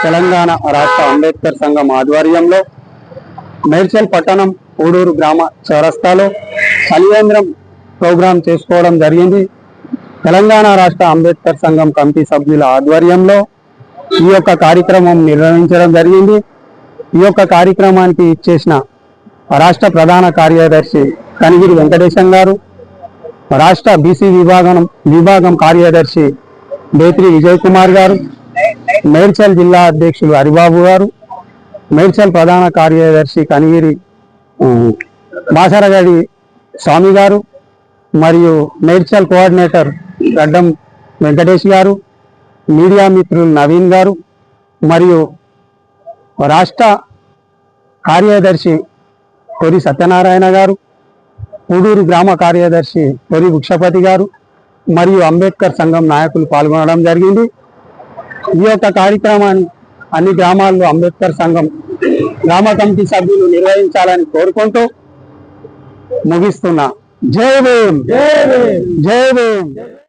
తెలంగాణ రాష్ట్ర అంబేద్కర్ సంఘం ఆధ్వర్యంలో మేడ్చల్ పట్టణం ఊడూరు గ్రామ చౌరస్తాలో కలివేంద్రం ప్రోగ్రాం చేసుకోవడం జరిగింది. తెలంగాణ రాష్ట్ర అంబేద్కర్ సంఘం కమిటీ సభ్యుల ఆధ్వర్యంలో ఈ యొక్క కార్యక్రమం నిర్వహించడం జరిగింది. ఈ యొక్క కార్యక్రమానికి ఇచ్చేసిన రాష్ట్ర ప్రధాన కార్యదర్శి కనిగిరి వెంకటేశం గారు, రాష్ట్ర బీసీ విభాగం కార్యదర్శి బేత్రి విజయ్ కుమార్ గారు, మేడ్చల్ జిల్లా అధ్యక్షులు హరిబాబు గారు, మేడ్చల్ ప్రధాన కార్యదర్శి కనిగిరి బాసరగడి స్వామి గారు, మరియు మేడ్చల్ కోఆర్డినేటర్ గడ్డం వెంకటేష్ గారు, మీడియా మిత్రులు నవీన్ గారు, మరియు రాష్ట్ర కార్యదర్శి కొరి సత్యనారాయణ గారు, ఊడూరు గ్రామ కార్యదర్శి కొరి వృక్షపతి గారు, మరియు అంబేద్కర్ సంఘం నాయకులు పాల్గొనడం జరిగింది. ఈ యొక్క కార్యక్రమాన్ని అన్ని గ్రామాల్లో అంబేద్కర్ సంఘం గ్రామ కమిటీ సభ్యులు నిర్వహించాలని కోరుకుంటూ ముగిస్తున్నా. జై భీమ్, జై భీమ్, జై భీమ్.